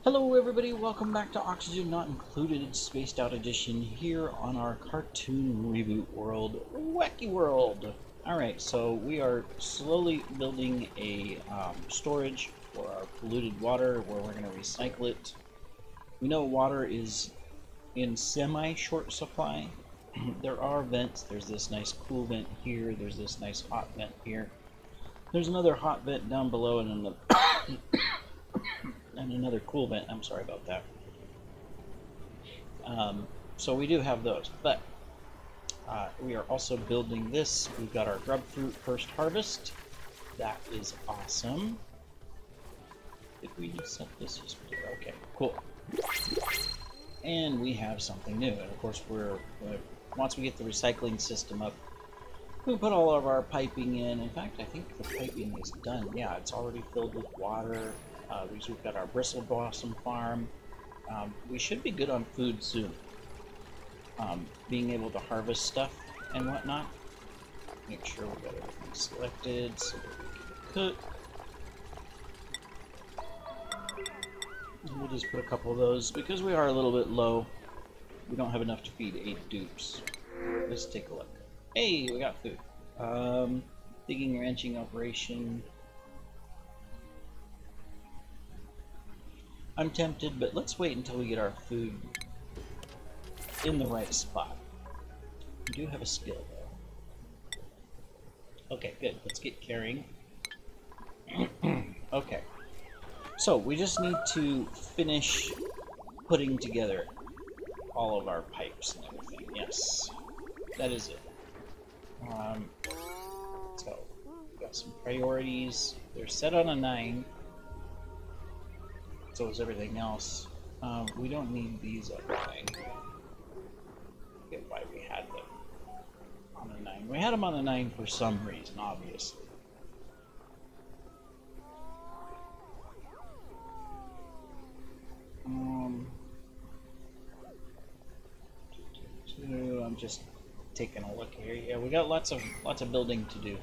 Hello everybody, welcome back to Oxygen Not Included Spaced Out Edition here on our cartoon reboot world, Wacky World. Alright, so we are slowly building a storage for our polluted water where we're going to recycle it. We know water is in semi-short supply. There are vents. There's this nice cool vent here, there's this nice hot vent here. There's another hot vent down below and another and another cool vent. I'm sorry about that. So we do have those, but we are also building this. We've got our grub fruit first harvest. That is awesome. Did we set this? Okay, cool. And we have something new. And of course, once we get the recycling system up, we put all of our piping in. In fact, I think the piping is done. Yeah, it's already filled with water. We've got our bristle blossom farm. We should be good on food soon. Being able to harvest stuff and whatnot. Make sure we got everything selected so that we can cook. We'll just put a couple of those because we are a little bit low. We don't have enough to feed 8 dupes. Let's take a look. Hey, we got food. Digging ranching operation. I'm tempted, but let's wait until we get our food in the right spot. We do have a skill, though. Okay, good. Let's get carrying. Okay. So, we just need to finish putting together all of our pipes and everything. Yes. That is it. So, we've got some priorities. They're set on a 9. So is everything else. We don't need these up 9. I get why we had them on a 9. We had them on a 9 for some reason, obviously. I'm just taking a look here. Yeah, we got lots of building to do.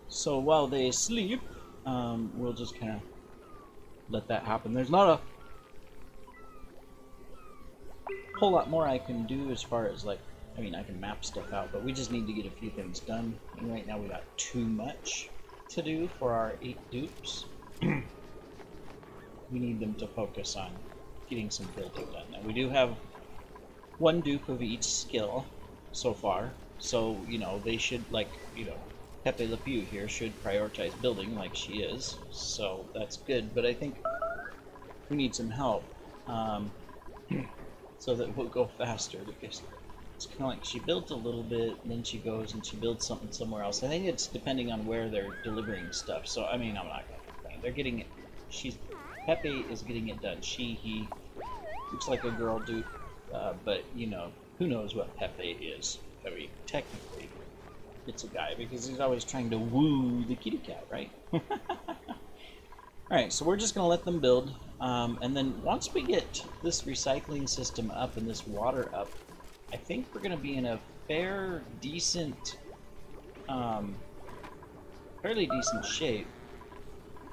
So while they sleep, we'll just kind of let that happen. There's not a whole lot more I can do as far as, like, I mean, I can map stuff out, but we just need to get a few things done. And right now we got too much to do for our 8 dupes. We need them to focus on getting some building done. Now we do have 1 dupe of each skill so far, so, you know, they should, like, you know, Pepe Le Pew here should prioritize building like she is, so that's good, but I think we need some help so that we'll go faster, because it's kind of like she builds a little bit, and then she goes and she builds something somewhere else. I think it's depending on where they're delivering stuff, so I mean, I'm not going to complain. They're getting it. Pepe is getting it done. He looks like a girl dupe, but, you know, who knows what Pepe is. I mean, technically, it's a guy because he's always trying to woo the kitty cat, right? Alright, so we're just going to let them build, and then once we get this recycling system up and this water up, I think we're going to be in a fairly decent shape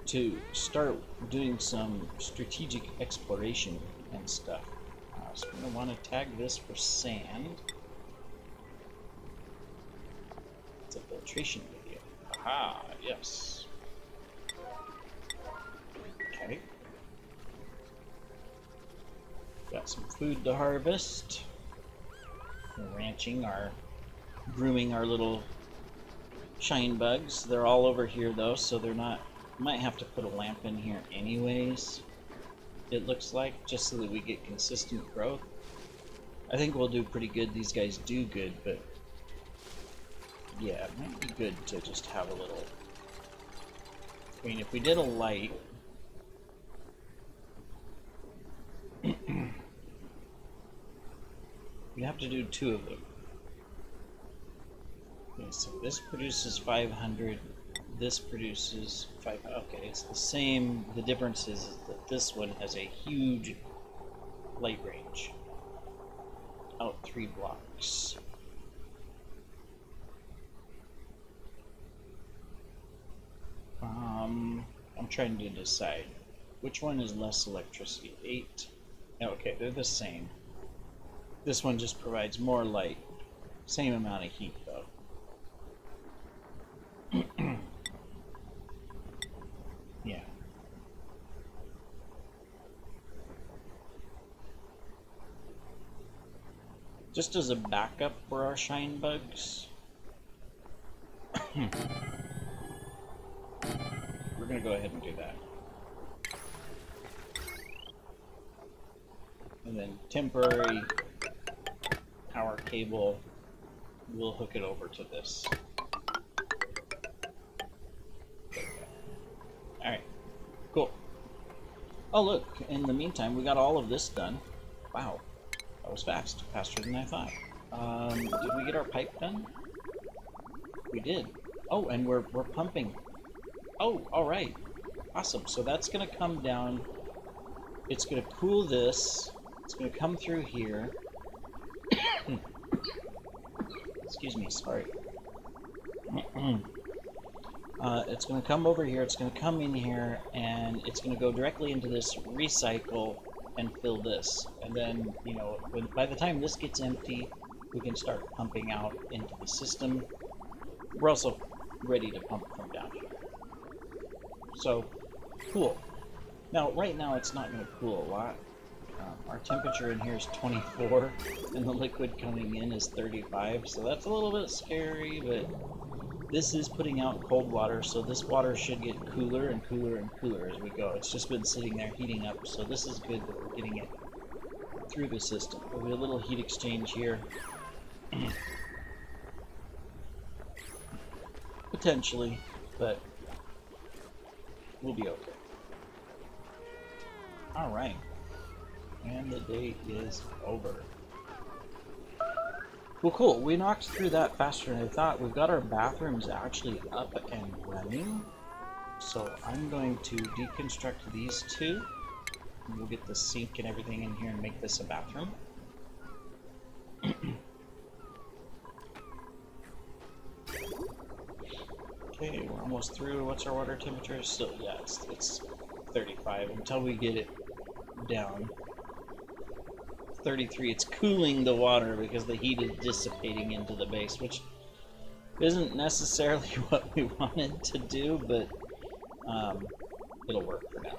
to start doing some strategic exploration and stuff. So we're going to want to tag this for sand. It's a filtration video. Aha, yes. Okay. Got some food to harvest. We're grooming our little shine bugs. They're all over here though, so they're not, might have to put a lamp in here anyways, it looks like, just so that we get consistent growth. I think we'll do pretty good. These guys do good, but yeah, it might be good to just have a little, I mean, if we did a light, we have to do 2 of them. Okay, so this produces 500, this produces 500, okay, it's the same. The difference is that this one has a huge light range, out 3 blocks. I'm trying to decide. Which one is less electricity? 8. Okay, they're the same. This one just provides more light. Same amount of heat, though. Yeah. Just as a backup for our shine bugs, we're going to go ahead and do that. And then temporary power cable, we'll hook it over to this. Alright, cool. Oh look, in the meantime, we got all of this done. Wow, that was fast. Faster than I thought. Did we get our pipe done? We did. Oh, and we're pumping. Oh, alright. Awesome. So that's going to come down. It's going to cool this. It's going to come through here. Excuse me, sorry. It's going to come over here, it's going to come in here, and it's going to go directly into this recycle and fill this. And then, you know, by the time this gets empty, we can start pumping out into the system. We're also ready to pump from down here. So, cool. Now, right now it's not going to cool a lot. Our temperature in here is 24, and the liquid coming in is 35, so that's a little bit scary, but this is putting out cold water, so this water should get cooler and cooler and cooler as we go. It's just been sitting there heating up, so this is good that we're getting it through the system. There'll be a little heat exchange here. Potentially, but we'll be okay. Alright. And the day is over. Well, cool. We knocked through that faster than I thought. We've got our bathrooms actually up and running. So I'm going to deconstruct these two. We'll get the sink and everything in here and make this a bathroom. Okay, we're almost through. What's our water temperature? Still, yeah, it's 35 until we get it down. 33. It's cooling the water because the heat is dissipating into the base, which isn't necessarily what we wanted to do, but it'll work for now.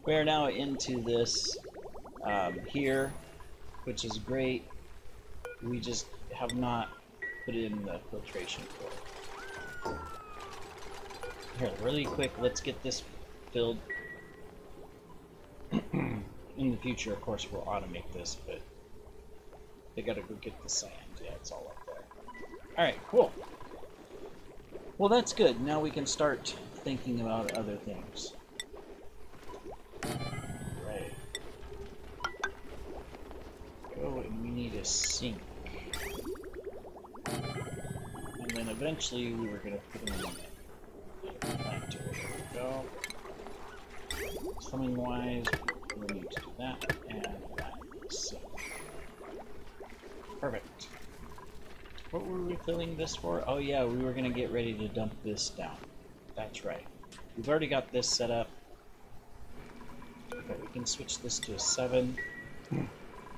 We are now into this here, which is great. We just have not put in the filtration for it. Here, really quick, let's get this filled. In the future, of course, we'll automate this, but they gotta go get the sand. Yeah, it's all up there. Alright, cool. Well, that's good. Now we can start thinking about other things. Right. Oh, and we need a sink. And then eventually we were gonna put them in the planter. There we go. Plumbing wise, we'll need to do that and that. So, perfect. What were we filling this for? Oh yeah, we were going to get ready to dump this down. That's right. We've already got this set up. Okay, we can switch this to a 7.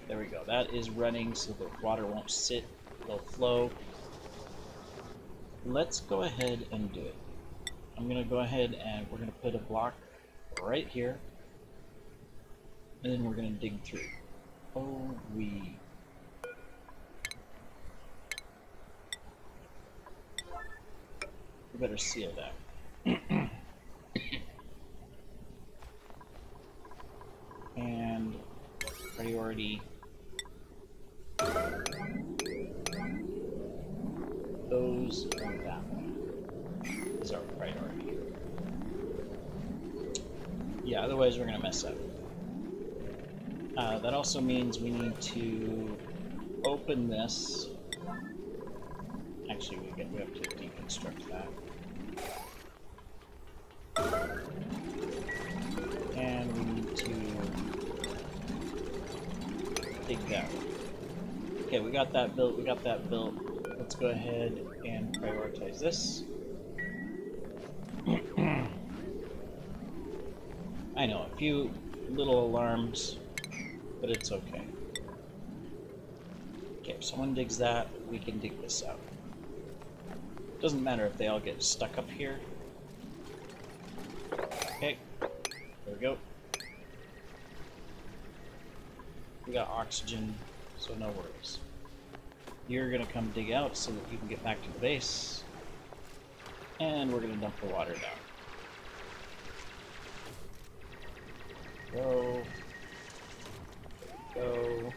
There we go. That is running so the water won't sit, it'll flow. Let's go ahead and do it. I'm going to go ahead and we're going to put a block right here, and then we're going to dig through. Oh, we better seal that. And priority those and that one is our priority. Yeah, otherwise we're going to mess up. That also means we need to open this. Actually, we have to deconstruct that. And we need to dig that one. Okay, we got that built, Let's go ahead and prioritize this. I know, a few little alarms, but it's okay. Okay, if someone digs that, we can dig this out. Doesn't matter if they all get stuck up here. Okay, there we go. We got oxygen, so no worries. You're gonna come dig out so that you can get back to the base. And we're gonna dump the water down. Go. Go.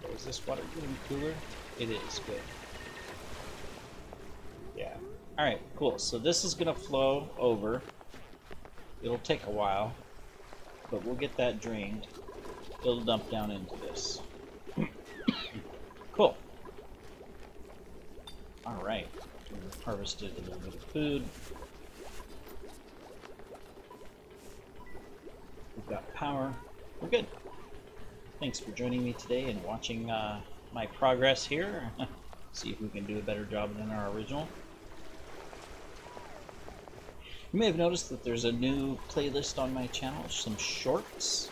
Oh, is this water getting cooler? It is, good. Yeah. Alright, cool. So this is gonna flow over. It'll take a while, but we'll get that drained. It'll dump down into this. Cool. Alright. We've harvested a little bit of food. We've got power. We're good. Thanks for joining me today and watching my progress here. See if we can do a better job than our original. You may have noticed that there's a new playlist on my channel, some shorts.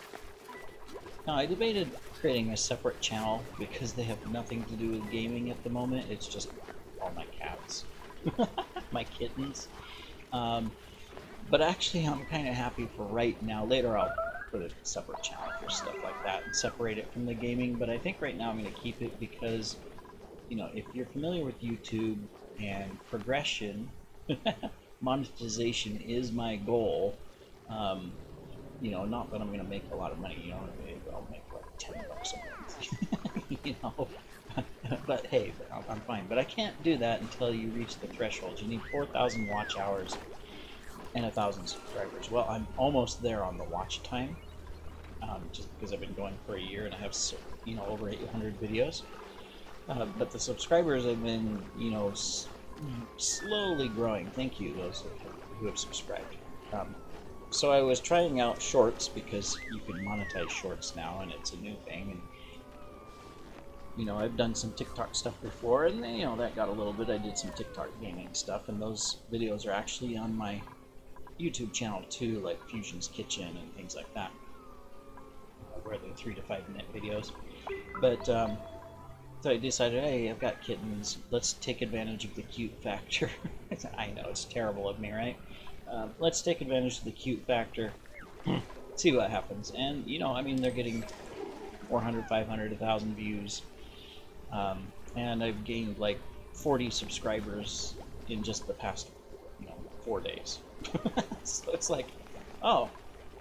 Now, I debated creating a separate channel because they have nothing to do with gaming at the moment. It's just all my cats, my kittens. But actually, I'm kind of happy for right now. Later, I'll put a separate channel for stuff like that and separate it from the gaming. But I think right now I'm going to keep it because, you know, if you're familiar with YouTube and progression, monetization is my goal. You know, not that I'm going to make a lot of money, you know, I'll make like $10 a month, you know, but hey, I'm fine. But I can't do that until you reach the threshold. You need 4,000 watch hours and 1,000 subscribers. Well, I'm almost there on the watch time, just because I've been going for a year and I have, you know, over 800 videos. But the subscribers have been, you know, slowly growing. Thank you, those who have subscribed. So I was trying out shorts because you can monetize shorts now, and it's a new thing. And you know, I've done some TikTok stuff before, and you know that got a little bit. I did some TikTok gaming stuff, and those videos are actually on my YouTube channel too, like Fusion's Kitchen and things like that, where they're 3 to 5 minute videos. But so I decided, hey, I've got kittens. Let's take advantage of the cute factor. I know it's terrible of me, right? Let's take advantage of the cute factor, see what happens. And, you know, I mean, they're getting 400, 500, 1,000 views. And I've gained like 40 subscribers in just the past, you know, 4 days. So it's like, oh,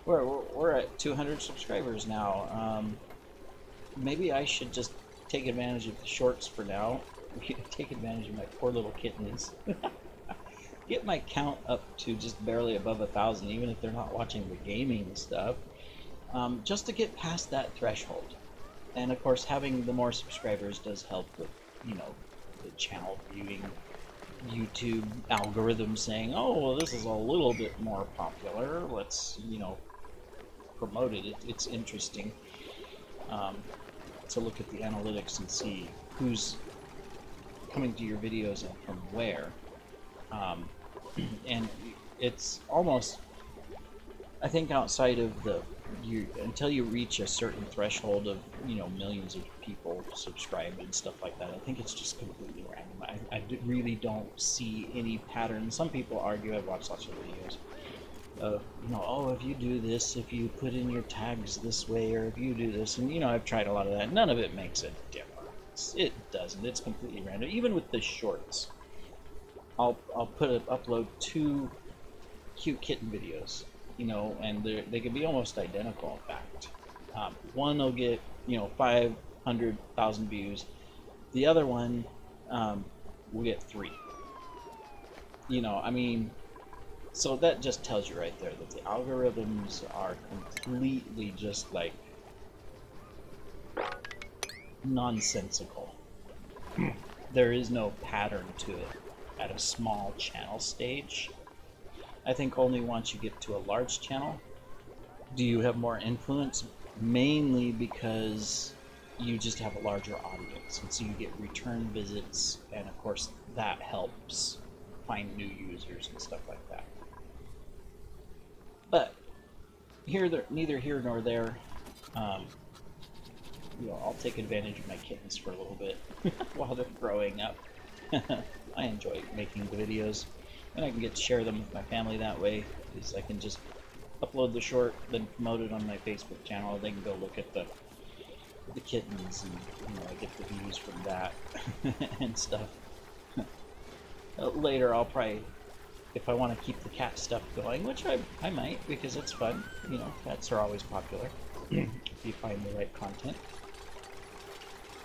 we're at 200 subscribers now. Maybe I should just take advantage of the shorts for now. Take advantage of my poor little kittens. Get my count up to just barely above 1,000, even if they're not watching the gaming stuff, just to get past that threshold. And of course, having the more subscribers does help with, you know, the channel viewing, YouTube algorithm saying, oh, well, this is a little bit more popular. Let's, you know, promote it. It's interesting to look at the analytics and see who's coming to your videos and from where. And it's almost, I think, outside of the, until you reach a certain threshold of, you know, millions of people subscribed and stuff like that, I think it's just completely random. I really don't see any pattern. Some people argue, I've watched lots of videos of, you know, oh, if you do this, if you put in your tags this way, or if you do this, and, you know, I've tried a lot of that. None of it makes a difference. It doesn't. It's completely random. Even with the shorts, I'll upload 2 cute kitten videos, you know, and they can be almost identical, in fact. One will get, you know, 500,000 views. The other one will get 3. You know, I mean, so that just tells you right there that the algorithms are completely just like nonsensical. There is no pattern to it at a small channel stage. I think only once you get to a large channel do you have more influence, mainly because you just have a larger audience, and so you get return visits, and of course that helps find new users and stuff like that. neither here nor there. You know, I'll take advantage of my kittens for a little bit while they're growing up. I enjoy making the videos, and I can get to share them with my family that way, because I can just upload the short, then promote it on my Facebook channel. They can go look at the kittens, and you know, I get the views from that and stuff. Later, I'll probably, if I want to keep the cat stuff going, which I might, because it's fun. You know, cats are always popular if you find the right content.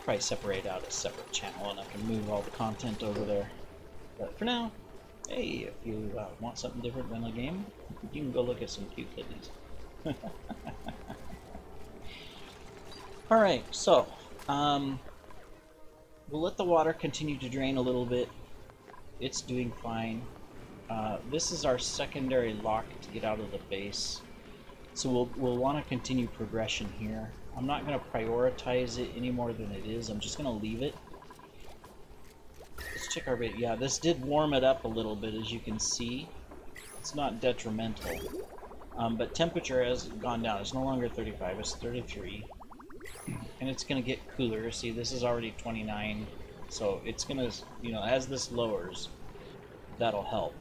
Probably separate out a separate channel, and I can move all the content over there. But for now, hey, if you want something different than a game, you can go look at some cute kitties. Alright, so, we'll let the water continue to drain a little bit. It's doing fine. This is our secondary lock to get out of the base. So we'll want to continue progression here. I'm not going to prioritize it any more than it is. I'm just going to leave it. Let's check our bait. Yeah, this did warm it up a little bit, as you can see. It's not detrimental. But temperature has gone down. It's no longer 35, it's 33. And it's going to get cooler. See, this is already 29. So it's going to, you know, as this lowers, that'll help.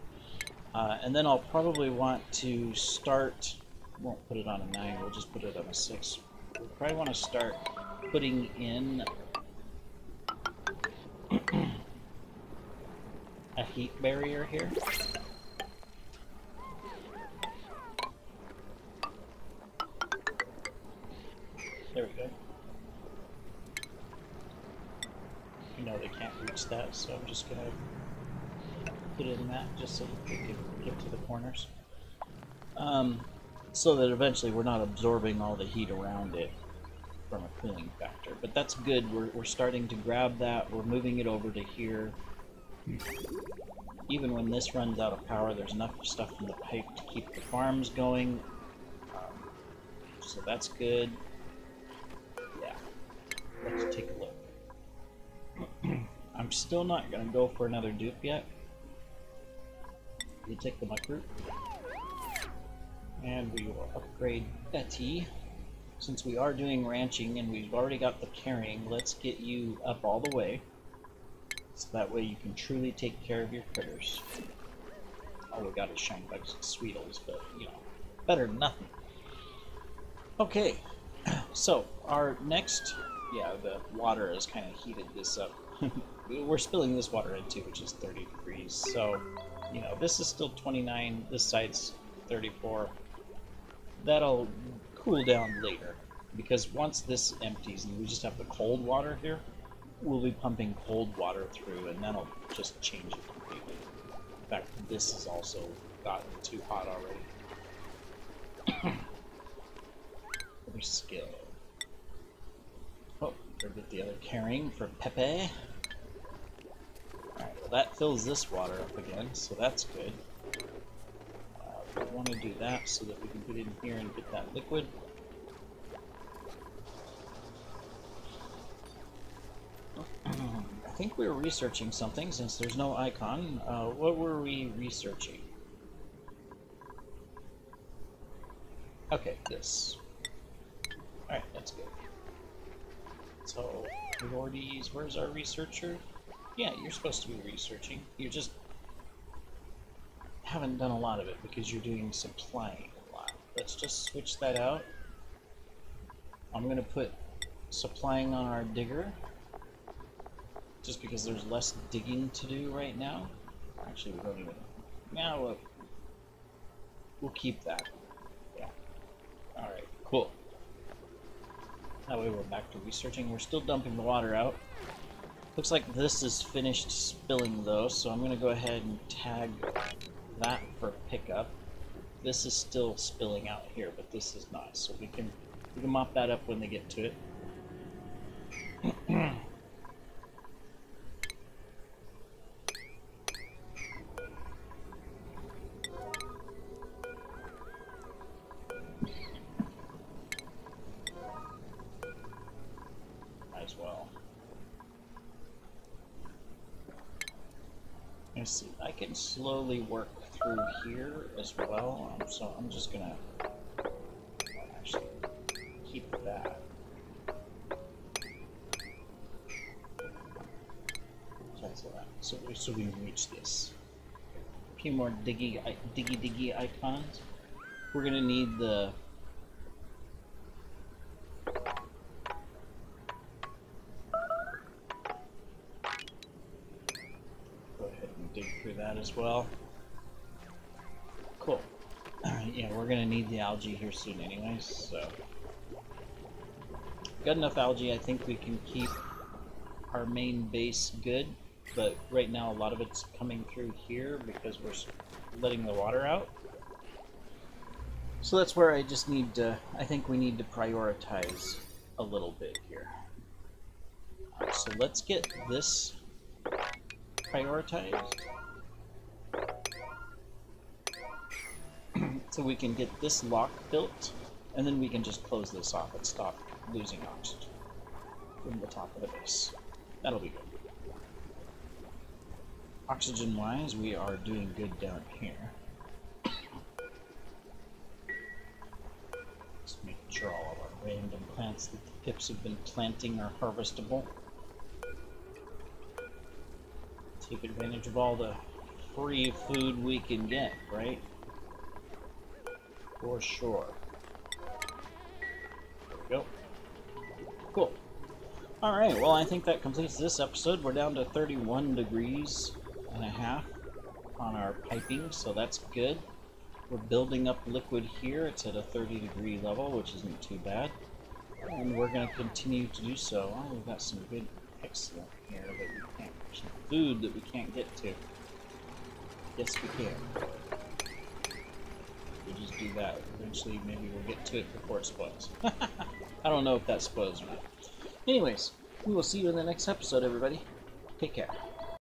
And then I'll probably want to start, won't put it on a 9, we'll just put it on a 6. We'll probably want to start putting in a heat barrier here. There we go. You know they can't reach that, so I'm just gonna put it in that just so that they can get to the corners. So that eventually we're not absorbing all the heat around it from a cooling factor. But that's good. We're starting to grab that. We're moving it over to here. Even when this runs out of power, there's enough stuff in the pipe to keep the farms going. So that's good. Yeah. Let's take a look. I'm still not going to go for another dupe yet. We'll take the muckroot. And we will upgrade Betty. Since we are doing ranching and we've already got the carrying, let's get you up all the way. So that way you can truly take care of your critters. All we got is shine bugs and sweetles, but you know, better than nothing. Okay, so our next, yeah, the water has kind of heated this up. We're spilling this water in too, which is 30 degrees. So, you know, this is still 29, this side's 34. That'll cool down later, because once this empties and we just have the cold water here, we'll be pumping cold water through, and that'll just change it completely. In fact, this has also gotten too hot already. Other skill. Oh, better get the other carrying for Pepe. Alright, well that fills this water up again, so that's good. We want to do that so that we can put it in here and get that liquid. I think we were researching something since there's no icon. What were we researching? Okay, this. Alright, that's good. So, priorities, where's our researcher? Yeah, you're supposed to be researching. You just haven't done a lot of it because you're doing supplying a lot. Let's just switch that out. I'm going to put supplying on our digger just because there's less digging to do right now. Actually, we don't even. Now we'll keep that. Yeah. Alright, cool. That way we're back to researching. We're still dumping the water out. Looks like this is finished spilling though, so I'm going to go ahead and tag that for pickup. This is still spilling out here, but this is not, so we can mop that up when they get to it. As well. Let's see, I can slowly work through here as well, so I'm just gonna keep that. So we reach this. A few more diggy icons. We're gonna need the go ahead and dig through that as well. Cool. Yeah, we're gonna need the algae here soon anyways, so got enough algae. I think we can keep our main base good, but right now a lot of it's coming through here because we're letting the water out. So that's where I just need to, I think we need to prioritize a little bit here. Alright, so let's get this prioritized. So we can get this lock built, and then we can just close this off and stop losing oxygen from the top of the base. That'll be good. Oxygen-wise, we are doing good down here. Just making sure all of our random plants that the pips have been planting are harvestable. Take advantage of all the free food we can get, right? For sure. There we go. Cool. Alright, well I think that completes this episode. We're down to 31 degrees and a half on our piping, so that's good. We're building up liquid here. It's at a 30-degree level, which isn't too bad. And we're going to continue to do so. Oh, we've got some good excellent here that we can't, some food that we can't get to. Yes, we can. We'll just do that. Eventually, maybe we'll get to it before it spoils. I don't know if that spoils or not. Anyways, we will see you in the next episode, everybody. Take care.